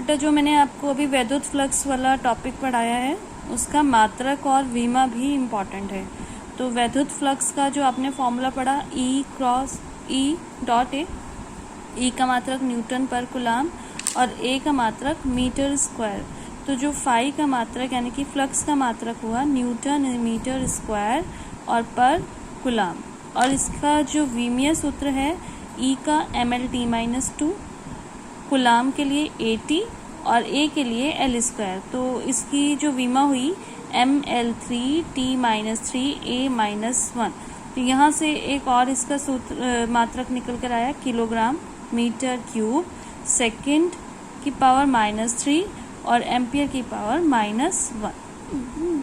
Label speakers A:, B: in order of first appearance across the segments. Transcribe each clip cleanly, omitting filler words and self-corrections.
A: बेटा जो मैंने आपको अभी वैद्युत फ्लक्स वाला टॉपिक पढ़ाया है उसका मात्रक और वीमा भी इम्पॉर्टेंट है। तो वैद्युत फ्लक्स का जो आपने फॉर्मूला पढ़ा E cross E dot A, E का मात्रक न्यूटन पर कुलाम और A का मात्रक मीटर स्क्वायर। तो जो फाई का मात्रक यानी कि फ्लक्स का मात्रक हुआ न्यूटन मीटर स्क्वायर और पर कुलाम, और इसका जो विमीय सूत्र है E का mL/t-2, कुलाम के लिए AT और A के लिए L स्क्वायर। तो इसकी जो विमा हुई mL3T-3A-1। तो यहाँ से एक और इसका सूत्र मात्रक निकल कर आया किलोग्राम मीटर क्यूब सेकंड की पावर -3 और एम्पियर की पावर -1।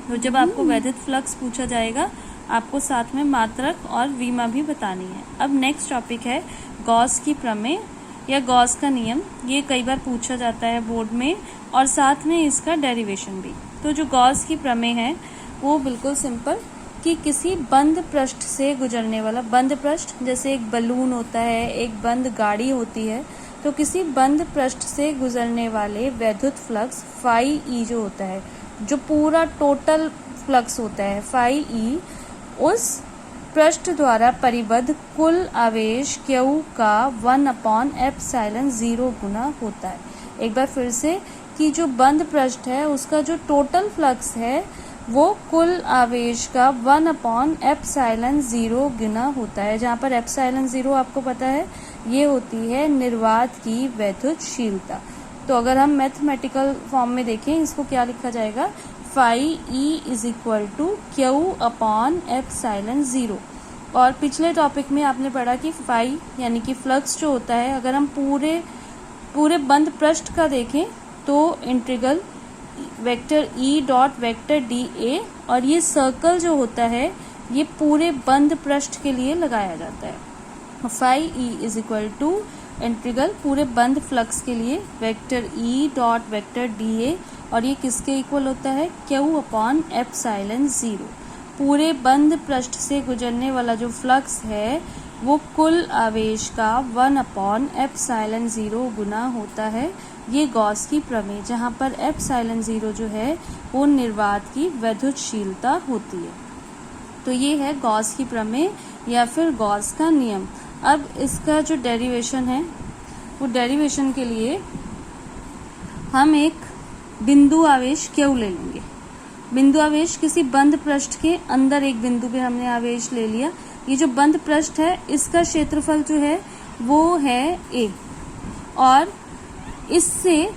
A: तो जब आपको वैद्युत फ्लक्स पूछा जाएगा आपको साथ में मात्रक और विमा भी बतानी है। अब नेक्स्ट टॉपिक है गॉस की प्रमेय या गॉस का नियम। ये कई बार पूछा जाता है बोर्ड में और साथ में इसका डेरिवेशन भी। तो जो गॉस की प्रमेय है वो बिल्कुल सिंपल कि किसी बंद पृष्ठ से गुजरने वाला, बंद पृष्ठ जैसे एक बलून होता है, एक बंद गाड़ी होती है, तो किसी बंद पृष्ठ से गुजरने वाले वैद्युत फ्लक्स फाई ई जो होता है, जो पूरा टोटल फ्लक्स होता है फाई ई, उस पृष्ठ द्वारा परिबद्ध कुल आवेश Q का 1/ε0 गुना होता है। एक बार फिर से कि जो बंद पृष्ठ है उसका जो टोटल फ्लक्स है वो कुल आवेश का 1/ε0 गुना होता है, जहाँ पर ε0 आपको पता है ये होती है निर्वात की वैद्युतशीलता। तो अगर हम मैथमेटिकल फॉर्म में देखें इसको क्या लिखा जाएगा, phi E is equal to Q/ε0। और पिछले टॉपिक में आपने पढ़ा कि फाई यानी कि फ्लक्स जो होता है, अगर हम पूरे बंद पृष्ठ का देखें तो integral vector E dot vector dA, और ये सर्कल जो होता है ये पूरे बंद पृष्ठ के लिए लगाया जाता है। Phi E is equal to integral पूरे बंद फ्लक्स के लिए vector E dot vector dA, और ये किसके इक्वल होता है, Q/ε0। पूरे बंद पृष्ठ से गुजरने वाला जो फ्लक्स है वो कुल आवेश का 1/ε0 गुना होता है। ये गॉस की प्रमेय, जहाँ पर ε0 जो है वो निर्वात की वैद्युतशीलता होती है। तो ये है गॉस की प्रमेय या फिर गॉस का नियम। अब इसका जो डेरिवेशन है वो डेरिवेशन के लिए हम एक बिंदु आवेश Q ले लेंगे। बिंदु आवेश किसी बंद पृष्ठ के अंदर एक बिंदु पे हमने आवेश ले लिया। ये जो बंद पृष्ठ है इसका क्षेत्रफल जो है वो है A, और इससे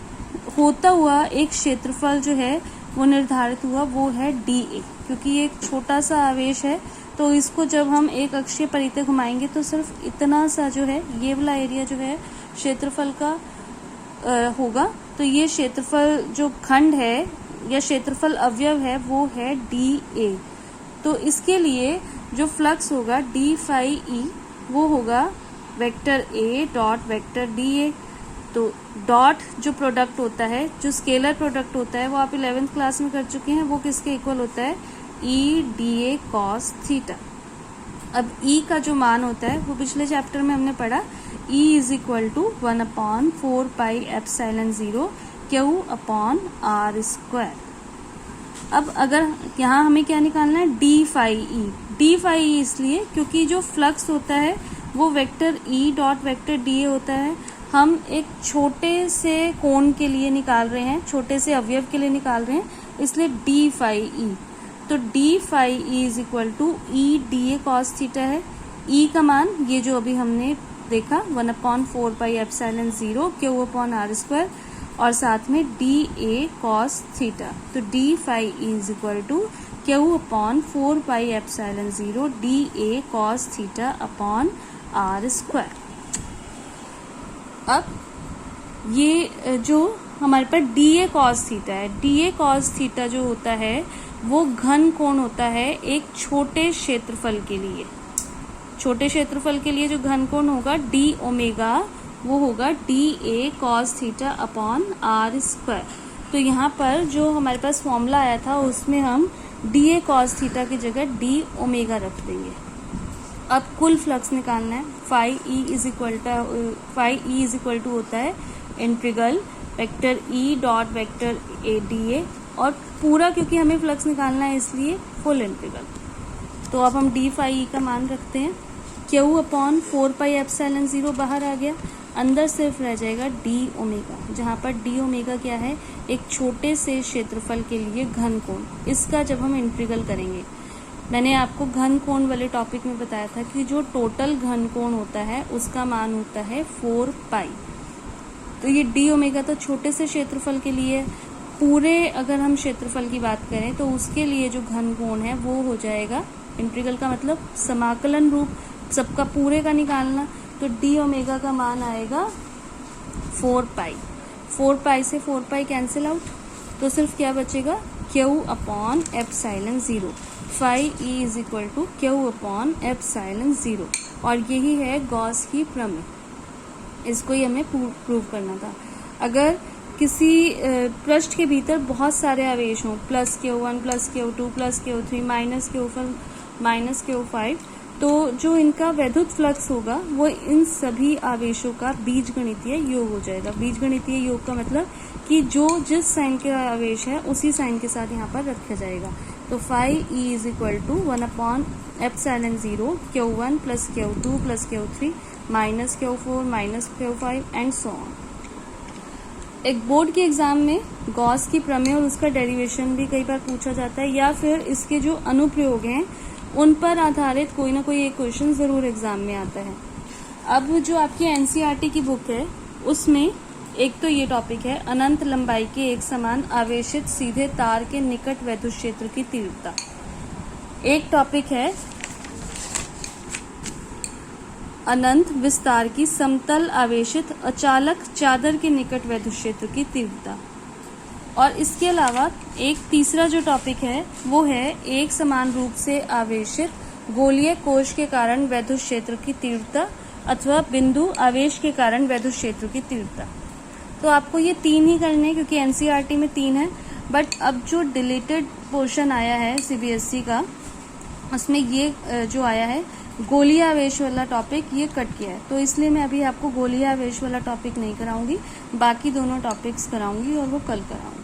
A: होता हुआ एक क्षेत्रफल जो है वो निर्धारित हुआ वो है dA। क्योंकि ये एक छोटा सा आवेश है तो इसको जब हम एक अक्षीय परिधि घुमाएंगे तो सिर्फ इतना सा जो है ये वाला एरिया जो है क्षेत्रफल का होगा। तो ये क्षेत्रफल जो खंड है या क्षेत्रफल अवयव है वो है dA। तो इसके लिए जो फ्लक्स होगा d फाई E वो होगा vector A dot vector dA। तो डॉट जो प्रोडक्ट होता है, जो स्केलर प्रोडक्ट होता है वो आप 11th क्लास में कर चुके हैं, वो किसके इक्वल होता है, E dA cos थीटा। अब E का जो मान होता है वो पिछले चैप्टर में हमने पढ़ा, E is equal to 1/4πε0 Q/r²। अब अगर यहाँ हमें क्या निकालना है, d phi E। d phi E इसलिए क्योंकि जो फ्लक्स होता है वो vector E dot vector dA होता है। हम एक छोटे से कोण के लिए निकाल रहे हैं, छोटे से अवयव के लिए निकाल रहे हैं, इसलिए d फाई E। तो d phi E is equal to E dA cos theta है। E का मान ये जो अभी हमने देखा 1/4πε0 Q/r², और साथ में dA cos थीटा। तो d phi E is equal to Q/4πε0 dA cos theta upon r²। अब ये जो हमारे पास dA cos थीटा है, dA cos थीटा जो होता है वो घन कोण होता है एक छोटे क्षेत्रफल के लिए। छोटे क्षेत्रफल के लिए जो घन कोण होगा d ओमेगा वो होगा dA cos theta upon r²। तो यहाँ पर जो हमारे पास फॉर्मूला आया था उसमें हम dA cos थीटा की जगह d ओमेगा रख देंगे। अब कुल फ्लक्स निकालना है। Phi E is equal to होता है integral vector E dot vector A D A, और पूरा क्योंकि हमें फ्लक्स निकालना है इसलिए फुल इंटीग्रल। तो अब हम डी फाई ई का मान रखते हैं, क्यू अपॉन 4πε0 बाहर आ गया, अंदर सिर्फ रह जाएगा डी ओमेगा, जहाँ पर डी ओमेगा क्या है, एक छोटे से क्षेत्रफल के लिए घन कोण। इसका जब हम इंटीग्रल करेंगे, मैंने आपको घन कोण वाले टॉपिक में बताया था कि जो टोटल घन कोण होता है उसका मान होता है 4π। तो ये डी ओमेगा तो छोटे से क्षेत्रफल के लिए, पूरे अगर हम क्षेत्रफल की बात करें तो उसके लिए जो घन कोण है वो हो जाएगा, इंटीग्रल का मतलब समाकलन रूप सबका पूरे का निकालना, तो डी ओमेगा का मान आएगा 4π। 4π से 4π कैंसिल आउट, तो सिर्फ क्या बचेगा, Q upon epsilon 0, phi E is equal to Q upon epsilon 0। और यही है गॉस की प्रमेय, इसको ही हमें प्रूव करना था। अगर किसी पृष्ठ के भीतर बहुत सारे आवेश हों, plus Q1 plus Q2 plus Q3 minus Q4 minus Q5, तो जो इनका वैद्युत फ्लक्स होगा वो इन सभी आवेशों का बीजगणितीय योग हो जाएगा। बीजगणितीय योग का मतलब कि जो जिस साइन के आवेश है उसी साइन के साथ यहाँ पर रखा जाएगा। तो phi E is equal to 1 upon epsilon 0 Q1 plus Q2 plus Q3 minus Q4 minus Q5 and so on. एक बोर्ड के एग्जाम में गॉस की प्रमेय और उसका डेरिवेशन भी कई बार पूछा जाता है, या फिर इसके जो अनुप्रयोग हैं उन पर आधारित कोई ना कोई एक क्वेश्चन जरूर एग्जाम में आता है। अब जो आपकी एनसीईआरटी की बुक है उसमें एक तो ये टॉपिक है, अनंत लंबाई के एक समान आवेशित सीधे तार के निकट वैद्युत क्षेत्र की तीव्रता। एक टॉपिक है अनंत विस्तार की समतल आवेशित अचालक चादर के निकट वैद्युत क्षेत्र की तीव्रता। और इसके अलावा एक तीसरा जो टॉपिक है वो है एक समान रूप से आवेशित गोलीय कोश के कारण वैद्युत क्षेत्र की तीव्रता अथवा बिंदु आवेश के कारण वैद्युत क्षेत्र की तीव्रता। तो आपको ये 3 ही करने हैं क्योंकि एनसीईआरटी में 3 है, बट अब जो डिलीटेड पोर्शन आया है सीबीएसई का उसमें ये जो आया है गोलीय आवेश वाला टॉपिक ये कट किया है, तो इसलिए मैं अभी आपको गोलीय आवेश वाला टॉपिक नहीं कराऊंगी, बाकी दोनों टॉपिक्स कराऊंगी और वो कल कराऊंगी।